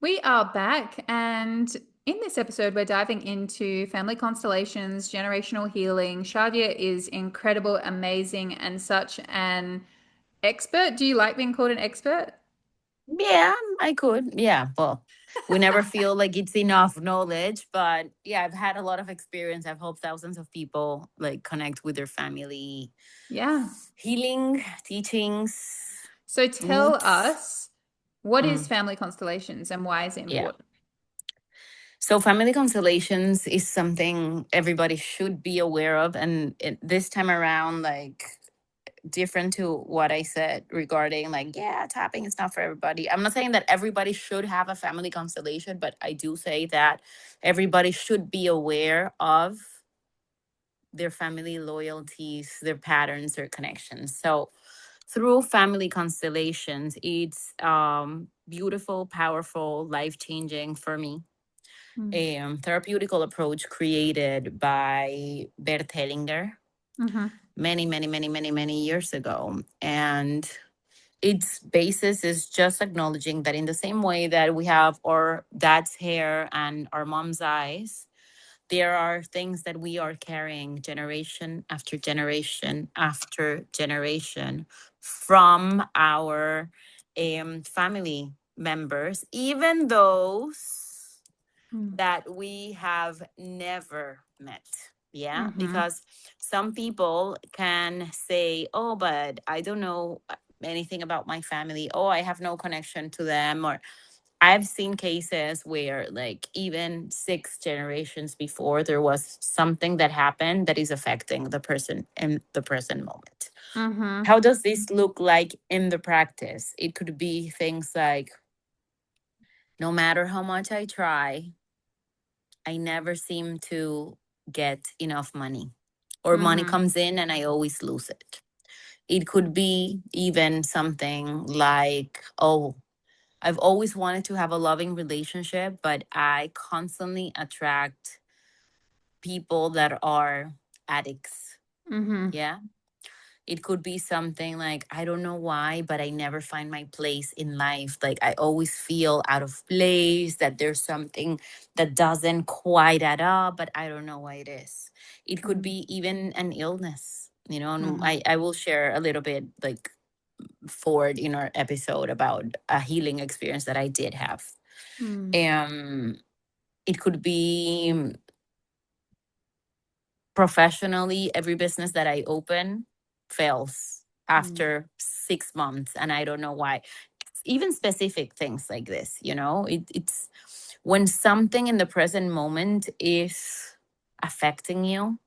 We are back, and in this episode, we're diving into family constellations, generational healing. Shadya is incredible, amazing, and such an expert. Do you like being called an expert? Yeah, I could. Yeah, well, we never feel like it's enough knowledge, but yeah, I've had a lot of experience. I've helped thousands of people like connect with their family, Yeah. healing, teachings, So tell roots. us, what is Mm, family constellations and why is it yeah. important? So, family constellations is something everybody should be aware of. And this time around, like, different to what I said regarding like, yeah, tapping is not for everybody. I'm not saying that everybody should have a family constellation, but I do say that everybody should be aware of their family loyalties, their patterns, their connections. So through family constellations, it's beautiful, powerful, life-changing for me. Mm. A therapeutical approach created by Bert Hellinger Mm-hmm. many years ago. And its basis is just acknowledging that in the same way that we have our dad's hair and our mom's eyes, there are things that we are carrying generation after generation after generation from our family members, even those that we have never met. Yeah, Mm-hmm. because some people can say, oh, but I don't know anything about my family. Oh, I have no connection to them. Or I've seen cases where, like, even six generations before, there was something that happened that is affecting the person in the present moment. Mm-hmm. How does this look like in the practice? It could be things like, no matter how much I try, I never seem to get enough money, or money Mm-hmm. comes in and I always lose it. It could be even something like, oh, I've always wanted to have a loving relationship, but I constantly attract people that are addicts. Mm-hmm. Yeah. It could be something like, I don't know why, but I never find my place in life. Like, I always feel out of place, that there's something that doesn't quite add up, but I don't know why it is. It could be even an illness, and Mm-hmm. I will share a little bit like forward in our episode about a healing experience that I did have. Mm-hmm. Um, it could be professionally, every business that I open fails after 6 months, and I don't know why. Even specific things like this, it's when something in the present moment is affecting you,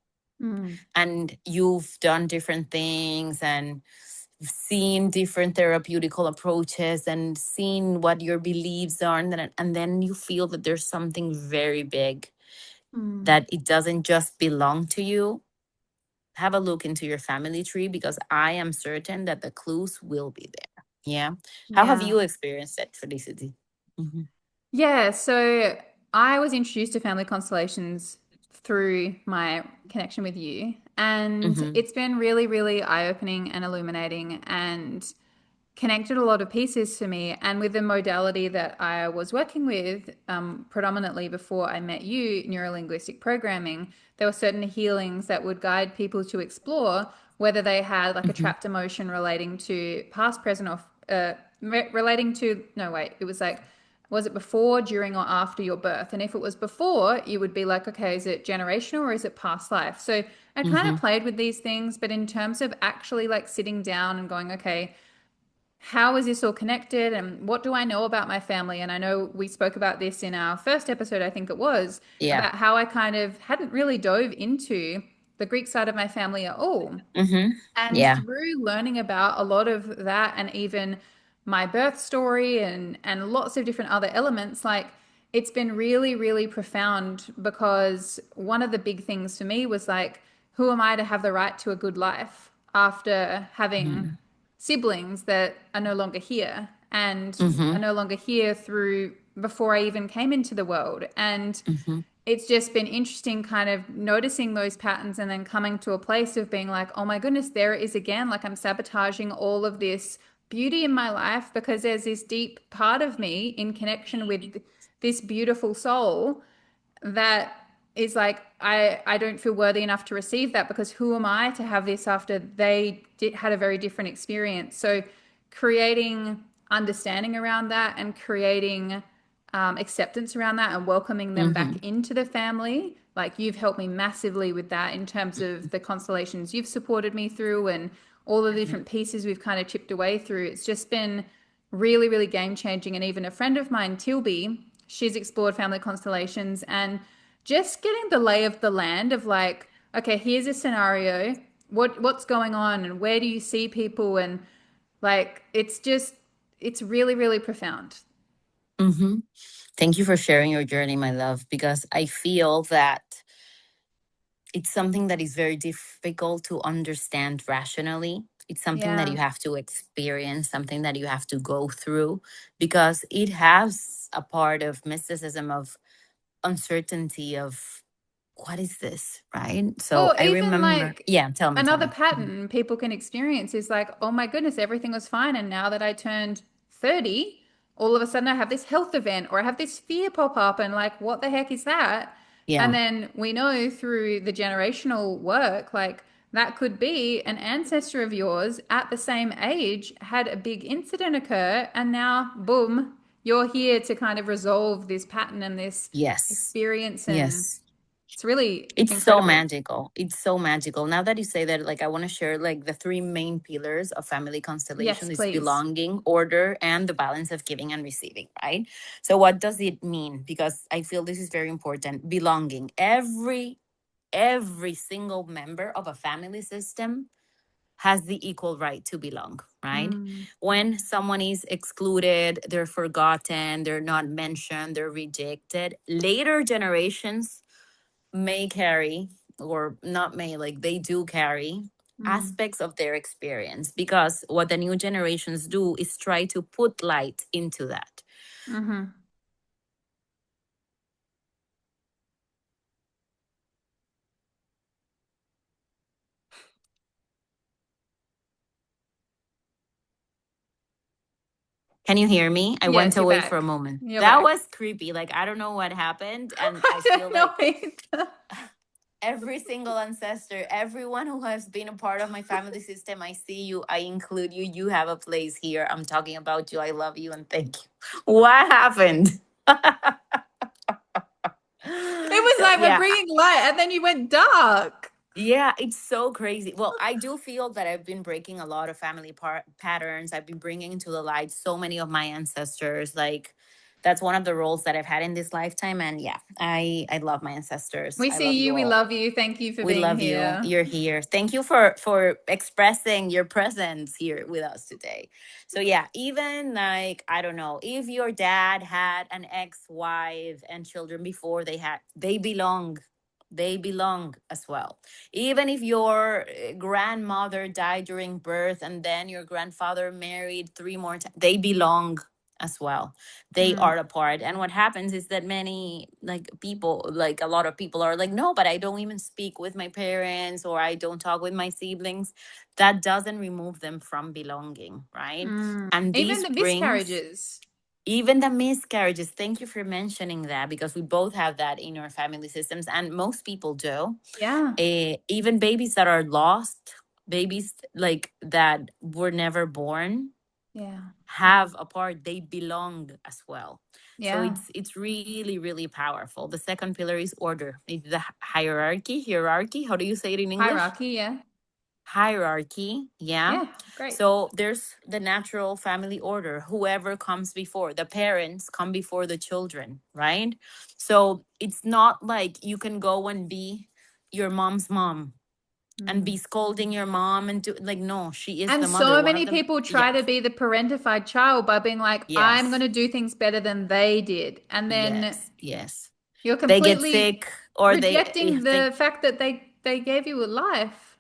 Mm-hmm. and you've done different things and seen different therapeutical approaches and seen what your beliefs are, and then you feel that there's something very big, Mm-hmm. that it doesn't just belong to you. Have a look into your family tree, because I am certain that the clues will be there. Yeah. How have Yeah. you experienced it, Felicity? Mm-hmm. Yeah, so I was introduced to family constellations through my connection with you, and Mm-hmm. it's been really, really eye-opening and illuminating and connected a lot of pieces for me. And with the modality that I was working with, predominantly before I met you, neurolinguistic programming, there were certain healings that would guide people to explore whether they had like a Mm-hmm. trapped emotion relating to past, present, or relating to, no, wait, it was like, was it before, during, or after your birth? And if it was before, you would be like, okay, is it generational or is it past life? So I kind of Mm-hmm. played with these things, but in terms of actually like sitting down and going, okay, how is this all connected and what do I know about my family? And I know we spoke about this in our first episode, I think it was, Yeah. about how I kind of hadn't really dove into the Greek side of my family at all. Mm-hmm. And Yeah. through learning about a lot of that and even my birth story and lots of different other elements, like it's been really, really profound because one of the big things for me was like, who am I to have the right to a good life after having Mm-hmm. siblings that are no longer here and are Mm-hmm. no longer here through before I even came into the world. And Mm-hmm. it's just been interesting kind of noticing those patterns and then coming to a place of being like, oh my goodness, there it is again. Like I'm sabotaging all of this beauty in my life because there's this deep part of me in connection with this beautiful soul that is like I don't feel worthy enough to receive that because who am I to have this after had a very different experience. So creating understanding around that and creating acceptance around that and welcoming them back Mm-hmm. into the family, like you've helped me massively with that in terms of the constellations you've supported me through and all the different pieces we've kind of chipped away through. It's just been really, really game changing. And even a friend of mine, Tilby, she's explored family constellations and just getting the lay of the land of like, okay, here's a scenario. What's going on and where do you see people? And like it's really, really profound. Mm-hmm. Thank you for sharing your journey, my love, because I feel that it's something that is very difficult to understand rationally. It's something that Yeah. you have to experience, something that you have to go through, because it has a part of mysticism, of uncertainty, of what is this, right? So Or I even remember, like yeah, tell another me. Mhm. pattern people can experience is like, oh my goodness, everything was fine. And now that I turned 30, all of a sudden I have this health event or I have this fear pop up and like, what the heck is that? And Yeah, then we know through the generational work, like that could be an ancestor of yours at the same age had a big incident occur. And now, boom, you're here to kind of resolve this pattern and this yes, experience. And yes. it's really It's so incredible. magical. It's so magical. Now that you say that, like, I want to share like the three main pillars of family Yes, constellation is please. belonging, order, and the balance of giving and receiving, right? So what does it mean? Because I feel this is very important. Belonging. Every single member of a family system has the equal right to belong, right? Mm, When someone is excluded, they're forgotten, they're not mentioned, they're rejected, later generations may carry, or not may, like they do carry mm, aspects of their experience, because what the new generations do is try to put light into that. mm-hmm. Can you hear me? I went Yes, you're away for a back. moment. You're That back. was creepy. Like, I don't know what happened, and I I feel don't know like either. every single ancestor, everyone who has been a part of my family system, I see you, I include you, you have a place here. I'm talking about you. I love you and thank you. What happened? It was So like we're yeah, bringing light, and then you went dark. yeah, it's so crazy. Well, I do feel that I've been breaking a lot of family patterns. I've been bringing into the light so many of my ancestors. Like, that's one of the roles that I've had in this lifetime. And yeah, I love my ancestors. We I love see you. you We all. love you. Thank you for We being love you. here. You're here. Thank you for expressing your presence here with us today. So yeah, even like, I don't know, if your dad had an ex-wife and children before they belong. They belong as well. Even if your grandmother died during birth and then your grandfather married three more times, they belong as well. They Mm, are a part. And what happens is that many, like, people, like a lot of people are like, no, but I don't even speak with my parents, or I don't talk with my siblings. That doesn't remove them from belonging, right? mm. And Even this the brings miscarriages. even the miscarriages. Thank you for mentioning that, because we both have that in our family systems, and most people do. Yeah. Even babies that are lost, babies like that were never born, Yeah. have a part. They belong as well. So Yeah. it's really, really powerful. The second pillar is order. It's the hierarchy. How do you say it in English? Hierarchy. Yeah. Hierarchy. Yeah. Yeah. Great. So there's the natural family order. Whoever comes before, the parents come before the children, right? So it's not like you can go and be your mom's mom and Mm. be scolding your mom and do, like, no, she is And the mother. so One of many them. people try to Yes. be the parentified child by being like, I'm going Yes. to do things better than they did. And then Yes. Yes. you're They get completely sick, or they, rejecting if they, the fact that they gave you a life.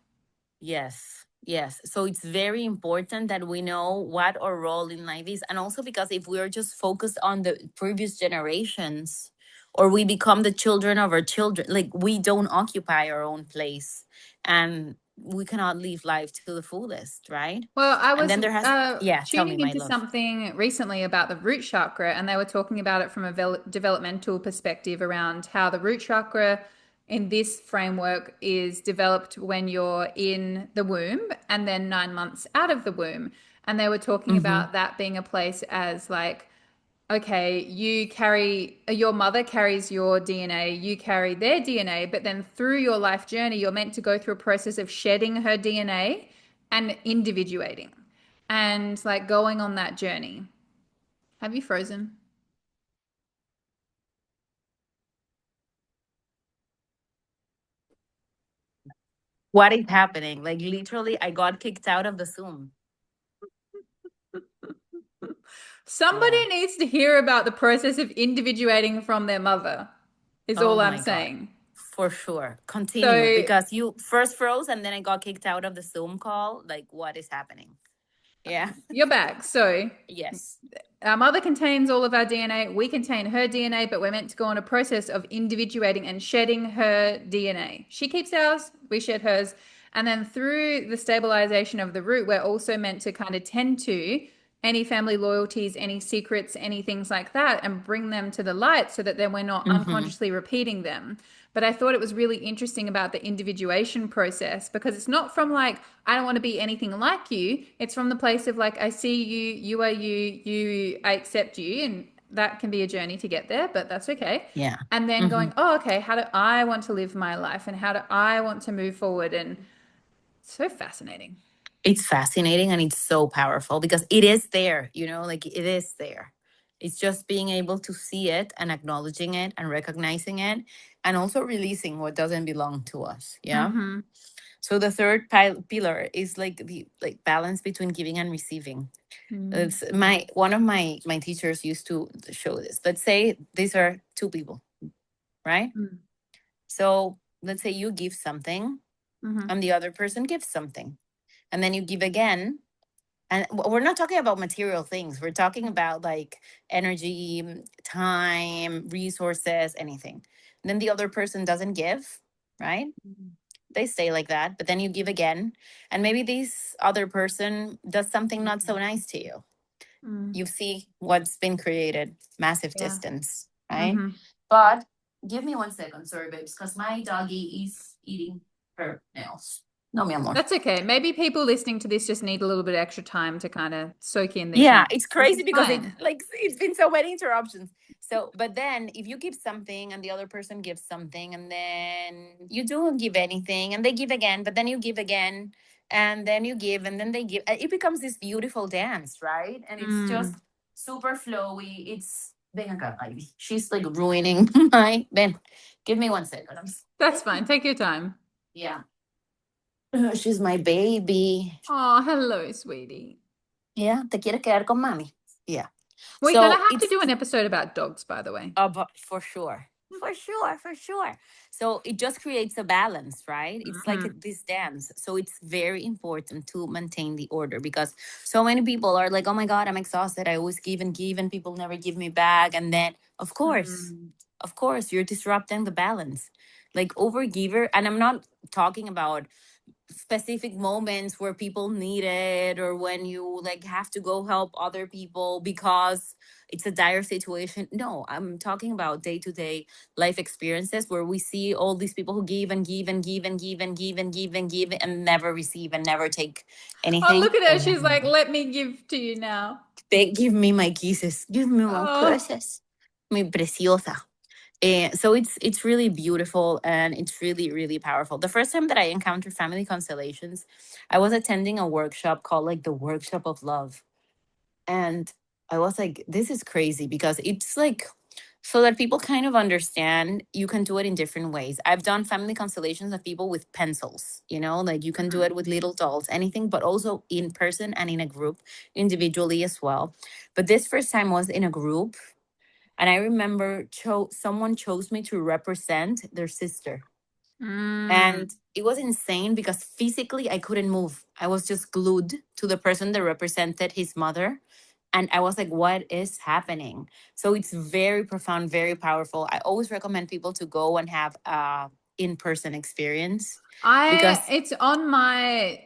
yes, yes. So it's very important that we know what our role in life is. And also because if we're just focused on the previous generations, or we become the children of our children, like, we don't occupy our own place. And we cannot live life to the fullest, right? Well, I And was then there has, yeah, tell me, tuning my into love. something recently about the root chakra, and they were talking about it from a developmental perspective around how the root chakra in this framework is developed when you're in the womb and then 9 months out of the womb. And they were talking Mm-hmm. about that being a place as like, okay, you carry, your mother carries your DNA, you carry their DNA, but then through your life journey, you're meant to go through a process of shedding her DNA and individuating and like going on that journey. Have you frozen? What is happening? Like literally, I got kicked out of the Zoom. Yeah. Somebody needs to hear about the process of individuating from their mother, is Oh all I'm my God. saying. For sure. Continue So because you first froze and then I got kicked out of the Zoom call. Like, what is happening? Yeah. you're back. So Yes. our mother contains all of our DNA. We contain her DNA, but we're meant to go on a process of individuating and shedding her DNA. She keeps ours, we shed hers. And then through the stabilization of the root, we're also meant to kind of tend to any family loyalties, any secrets, any things like that, and bring them to the light so that then we're not Mm-hmm. unconsciously repeating them. But I thought it was really interesting about the individuation process because it's not from like, I don't want to be anything like you. It's from the place of like, I see you, you are you, I accept you. And that can be a journey to get there, but that's okay. Yeah. And then Mm-hmm. going, oh, okay, how do I want to live my life and how do I want to move forward? And it's so fascinating. It's fascinating and it's so powerful because it is there, you know, like it is there. It's just being able to see it and acknowledging it and recognizing it and also releasing what doesn't belong to us. Yeah. Mm-hmm. So the third pillar is like the like balance between giving and receiving. It's my one of my teachers used to show this. Let's say these are two people, right? So let's say you give something Mm-hmm. and the other person gives something. And then you give again. And we're not talking about material things. We're talking about like energy, time, resources, anything. And then the other person doesn't give, right? They stay like that. But then you give again. And maybe this other person does something not so nice to you. Mm. You see what's been created, massive Yeah. distance, right? Mm-hmm. But give me 1 second, sorry, babes, because my doggy is eating her nails. No, mi amor. That's okay. Maybe people listening to this just need a little bit extra time to kind of soak in these Yeah, numbers, it's which crazy is because it fine. like it's been so many interruptions. So, but then if you give something and the other person gives something, and then you don't give anything, and they give again, but then you give again, and then you give, and then they give, it becomes this beautiful dance, right? And it's just Mm. super flowy. It's ven acá, Ivy. She's like ruining my Ben. Give me 1 second. That's fine. Take your time. Yeah. She's my baby. Oh, hello, sweetie. Yeah, te quiere quedar con mami. Yeah. We're gonna So have to it's do an episode about dogs, by the way. but for sure. For sure, for sure. So it just creates a balance, right? It's like Mm-hmm. this dance. So it's very important to maintain the order because so many people are like, oh my God, I'm exhausted. I always give and people never give me back. And then, Mm. of course, you're disrupting the balance. Like overgiver, and I'm not talking about specific moments where people need it or when you like have to go help other people because it's a dire situation. No, I'm talking about day-to-day life experiences where we see all these people who give and give and give and give and give and give and give and never receive and never take Oh, anything. look at her. And She's then like, let me give to you now. they give me my kisses, give me my Oh. kisses, mi preciosa. So it's really beautiful and it's really really powerful. The first time that I encountered family constellations, I was attending a workshop called like the Workshop of Love, and I was like, this is crazy because it's like so that people kind of understand you can do it in different ways. I've done family constellations of people with pencils, you know, like you can do Mhm. it with little dolls, anything, but also in person and in a group, individually as well. But this first time was in a group and I remember someone chose me to represent their sister. Mm. And it was insane because physically I couldn't move. I was just glued to the person that represented his mother. And I was like, what is happening? So it's very profound, very powerful. I always recommend people to go and have in-person experience I because it's on my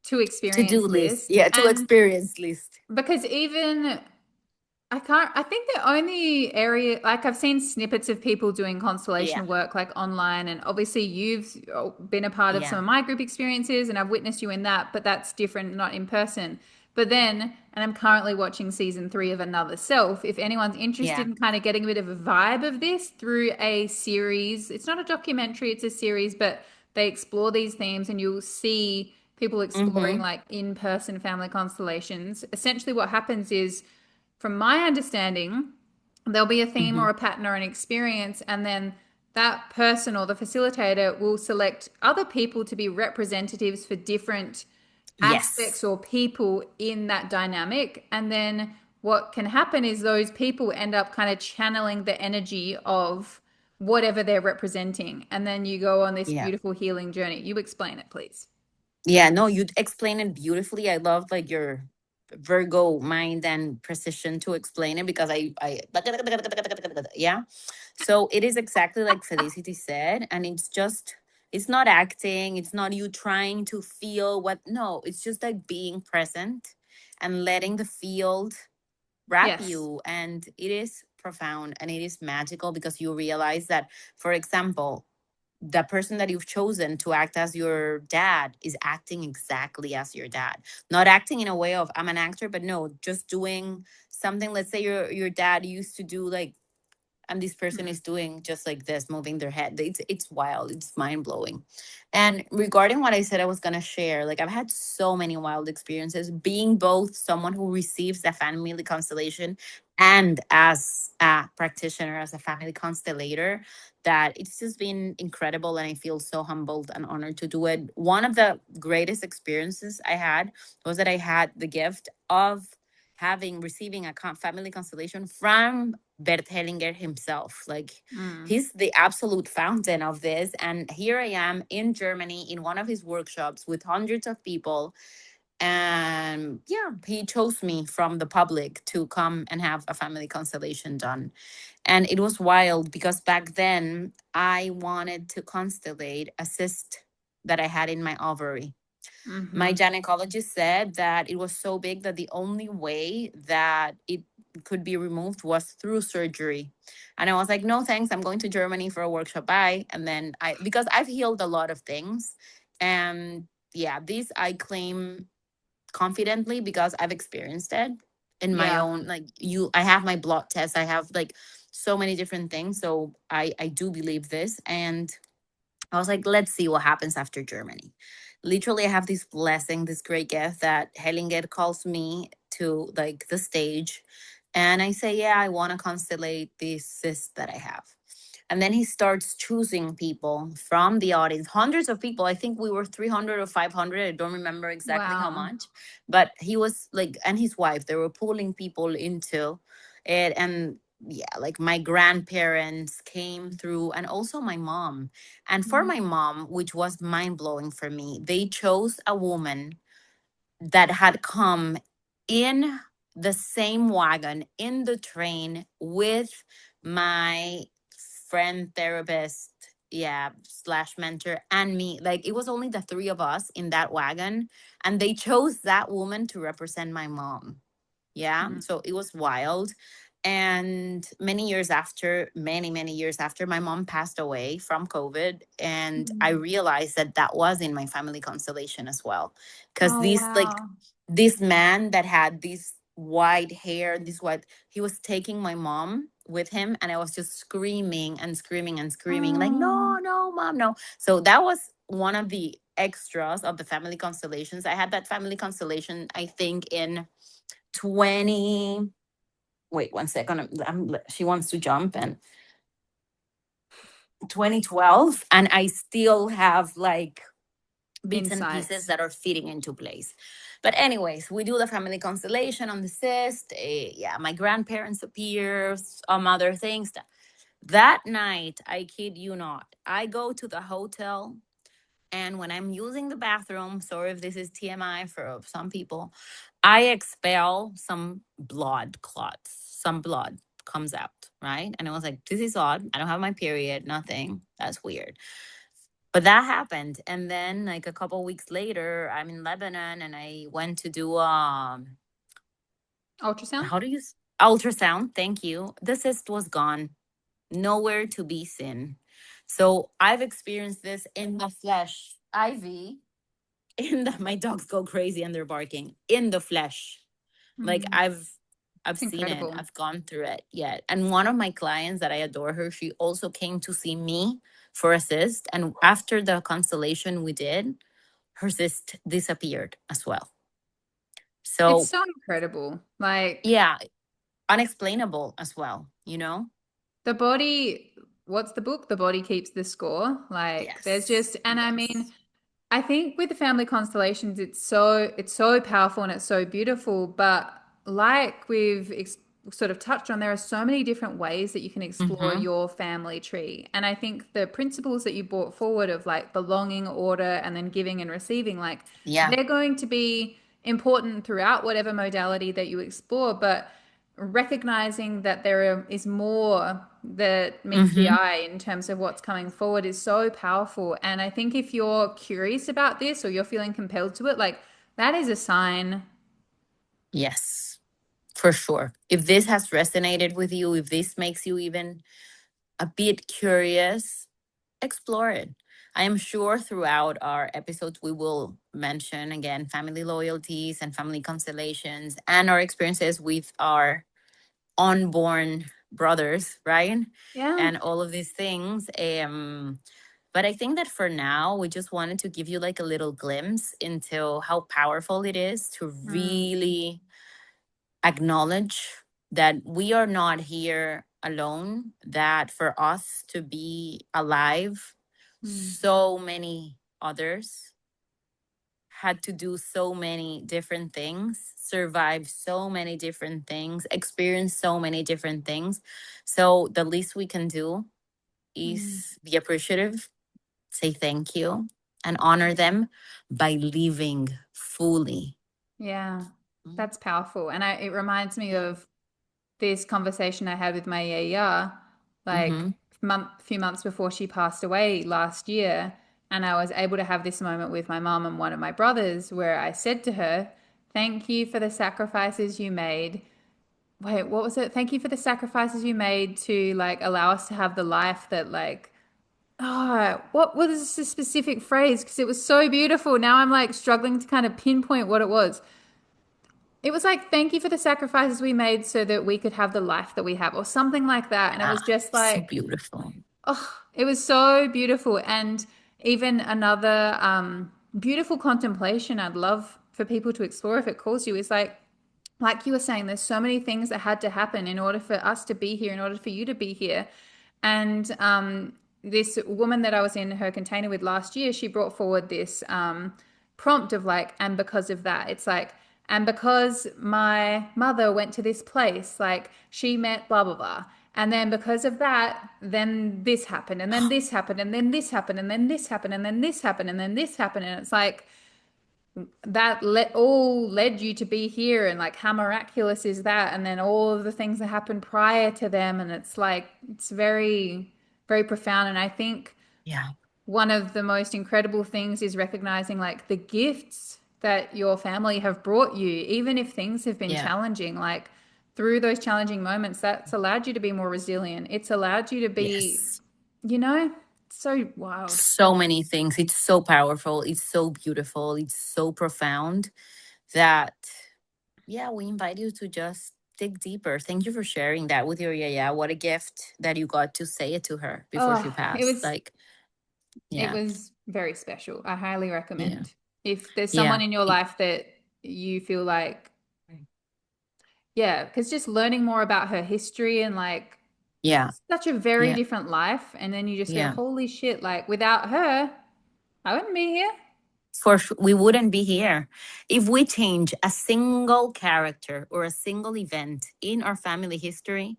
to to-do experience list, list, yeah, to and experience list. because even I can't. I think the only area, like I've seen snippets of people doing Yeah, constellation work like online, and obviously you've been a part of some yeah, of my group experiences, and I've witnessed you in that, but that's different, not in person. But then, and I'm currently watching season 3 of Another Self. If anyone's interested yeah. in kind of getting a bit of a vibe of this through a series, it's not a documentary, it's a series, but they explore these themes, and you'll see people exploring Mm-hmm. like in person family constellations. Essentially, what happens is from my understanding, there'll be a theme Mm-hmm. or a pattern or an experience, and then that person or the facilitator will select other people to be representatives for different aspects Yes. or people in that dynamic. And then what can happen is those people end up kind of channeling the energy of whatever they're representing. And then you go on this Yeah. beautiful healing journey. You explain it, please. Yeah, no, you explain it beautifully. I love like your Virgo mind and precision to explain it because I yeah. So it is exactly like Felicity said, and it's just it's not acting, it's not you trying to feel what no, it's just like being present and letting the field wrap Yes. you, and it is profound and it is magical because you realize that, for example, the person that you've chosen to act as your dad is acting exactly as your dad, not acting in a way of I'm an actor, but no, just doing something. Let's say your dad used to do like, and this person Mm. is doing just like this, moving their head. It's wild, it's mind-blowing. And regarding what I said I was going to share, like I've had so many wild experiences being both someone who receives the family constellation and as a practitioner, as a family constellator, that it's just been incredible, and I feel so humbled and honored to do it. One of the greatest experiences I had was that I had the gift of having receiving a family constellation from Bert Hellinger himself. Like Mm. he's the absolute fountain of this. And here I am in Germany in one of his workshops with hundreds of people. And yeah, he chose me from the public to come and have a family constellation done. And it was wild because back then I wanted to constellate a cyst that I had in my ovary. My Mm-hmm. gynecologist said that it was so big that the only way that it could be removed was through surgery. And I was like, no, thanks. I'm going to Germany for a workshop. Bye. And then because I've healed a lot of things. And yeah, this I claim confidently because I've experienced it in my Yeah. own, like I have my blood test. I have like so many different things. So I do believe this. And I was like, let's see what happens after Germany. Literally, I have this blessing, this great gift that Hellinger calls me to like the stage. And I say, yeah, I want to constellate this cyst that I have. And then he starts choosing people from the audience, hundreds of people. I think we were 300 or 500. I don't remember exactly how Wow. much. But he was like, and his wife, they were pulling people into it. And yeah, like my grandparents came through, and also my mom. And for my mom, which was mind blowing for me, they chose a woman that had come in the same wagon in the train with my friend therapist, yeah, slash mentor, and me. Like it was only the three of us in that wagon, and they chose that woman to represent my mom. Yeah, Mm. so it was wild. And many years after, many years after, my mom passed away from COVID, and I Mm. realized that that was in my family constellation as well. Because Oh, this like wow. this man that had this white hair, this white, he was taking my mom with him, and I was just screaming and screaming and screaming like, Oh. no, no, mom, no. So that was one of the extras of the family constellations. I had that family constellation, I think, in 20, wait 1 second, she wants to jump, and 2012, and I still have like bits and pieces Insights. that are fitting into place. But anyways, we do the family constellation on the cyst. Yeah, my grandparents appear, some other things. That night, I kid you not, I go to the hotel. And when I'm using the bathroom, sorry if this is TMI for some people, I expel some blood clots. Some blood comes out, right? And I was like, this is odd. I don't have my period, nothing. That's weird. But that happened. And then like a couple weeks later, I'm in Lebanon and I went to do Ultrasound? how do you ultrasound. Thank you. The cyst was gone, nowhere to be seen. So I've experienced this in the flesh. IV in the my dogs go crazy and they're barking in the flesh. Like Mm, I've it's seen it. incredible. I've gone through it. Yeah. And one of my clients that I adore her, she also came to see me for a cyst. And after the constellation we did, her cyst disappeared as well. It's So so incredible. Like yeah, unexplainable as well, you know? the body, what's the book? The body keeps the score. Like there's Yes. just, and I mean, Yes. I think with the family constellations, it's so powerful and it's so beautiful. But like sort of touched on, there are so many different ways that you can explore Mm-hmm. your family tree. And I think the principles that you brought forward of like belonging, order, and then giving and receiving, like Yeah. they're going to be important throughout whatever modality that you explore. But recognizing that is more that meets the Mm-hmm. eye in terms of what's coming forward is so powerful. And I think if you're curious about this or you're feeling compelled to it, like that is a sign. Yes. For sure. If this has resonated with you, if this makes you even a bit curious, explore it. I am sure throughout our episodes, we will mention again family loyalties and family constellations and our experiences with our unborn brothers, right? Yeah. And all of these things. But I think that for now, we just wanted to give you like a little glimpse into how powerful it is to Mm, really acknowledge that we are not here alone, that for us to be alive, mm, so many others had to do so many different things, survive so many different things, experience so many different things. So the least we can do mm. is be appreciative, say thank you, and honor them by living fully. Yeah. That's powerful. And it reminds me of this conversation I had with my yaya, like Mm-hmm. few months before she passed away last year, and I was able to have this moment with my mom and one of my brothers where I said to her, "Thank you for the sacrifices you made." Wait, what was it? Thank you for the sacrifices you made to like allow us to have the life that like what was the specific phrase? Because it was so beautiful. Now I'm like struggling to kind of pinpoint what it was. It was like, thank you for the sacrifices we made so that we could have the life that we have, or something like that. And it Yeah, was just so like, beautiful. oh, it was so beautiful. And even another beautiful contemplation I'd love for people to explore if it calls you is like you were saying, there's so many things that had to happen in order for us to be here, in order for you to be here. And this woman that I was in her container with last year, she brought forward this prompt of like, and because of that, it's like, and because my mother went to this place, like she met blah, blah, blah. And then because of that, then this happened, and then this happened, and then this happened, and then this happened, and then this happened, and then this happened. And it's like, that all led you to be here, and like how miraculous is that, and then all of the things that happened prior to them, and it's like it's very very profound. And I think Yeah, one of the most incredible things is recognizing like the gifts that your family have brought you, even if things have been yeah, challenging, like through those challenging moments, that's allowed you to be more resilient. It's allowed you to be, yes. you know, so wild. So many things. It's so powerful. It's so beautiful. It's so profound that, yeah, we invite you to just dig deeper. Thank you for sharing that with your yaya. What a gift that you got to say it to her before she Oh, it passed. was Like, It yeah, was very special. I highly yeah, recommend. If there's yeah, someone in your it- life that you feel like, yeah, because just learning more about her history and like yeah, such a very yeah, different life. And then you just go, yeah. holy shit, like without her, I wouldn't be here. For sure, we wouldn't be here if we change a single character or a single event in our family history.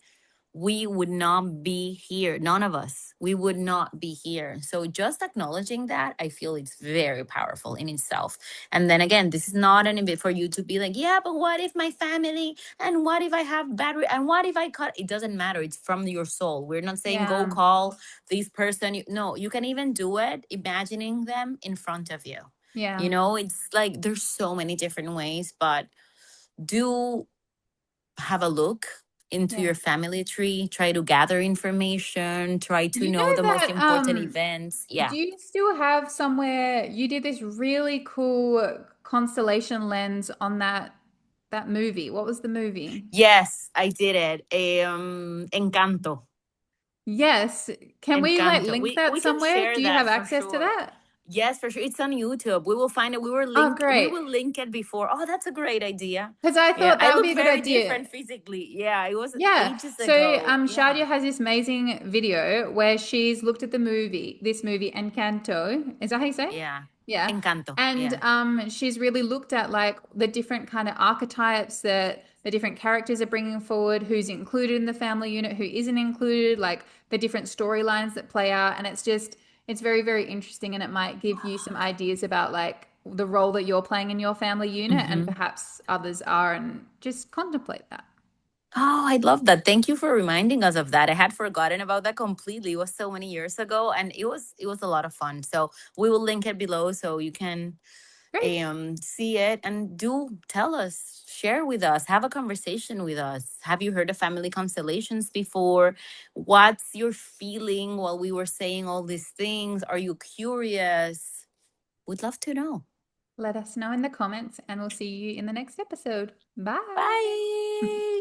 we would not be here. None of us, we would not be here. So just acknowledging that, I feel it's very powerful in itself. And then again, this is not an bit for you to be like, yeah, but what if my family, and what if I have battery, and what if I cut? It doesn't matter. It's from your soul. We're not saying go Yeah. call this person. No, you can even do it imagining them in front of you. Yeah. It's like there's so many different ways, but do have a look into Yeah. your family tree, try to gather information, try to You know know the most that important events. do Yeah. you still have somewhere you did this really cool constellation lens on that movie? What was the movie? Yes, I did it. Encanto. Yes. Can we like Encanto. link We that can somewhere? share Do you that have for access to sure. that? Yes, for sure. It's on YouTube. We will find it. Oh, We great. will link it before. Oh, that's a great idea. Because I Yeah, thought I that would look be a good very idea. different physically. Yeah, it was Yeah. ages So ago. Shadya Yeah. has this amazing video where she's looked at this movie Encanto. Is that how you say it? Yeah. Yeah. Encanto. And Yeah. she's really looked at like the different kind of archetypes that the different characters are bringing forward, who's included in the family unit, who isn't included, like the different storylines that play out. And it's very, very interesting, and it might give you some ideas about like the role that you're playing in your family unit and Hmm. perhaps others are, and just contemplate that. Oh, I love that. Thank you for reminding us of that. I had forgotten about that completely. It was so many years ago, and it was a lot of fun. So we will link it below so you can Great. see it, and do tell us, share with us, have a conversation with us. Have you heard of family constellations before? What's your feeling while we were saying all these things? Are you curious? We'd love to know. Let us know in the comments, and we'll see you in the next episode. Bye. Bye.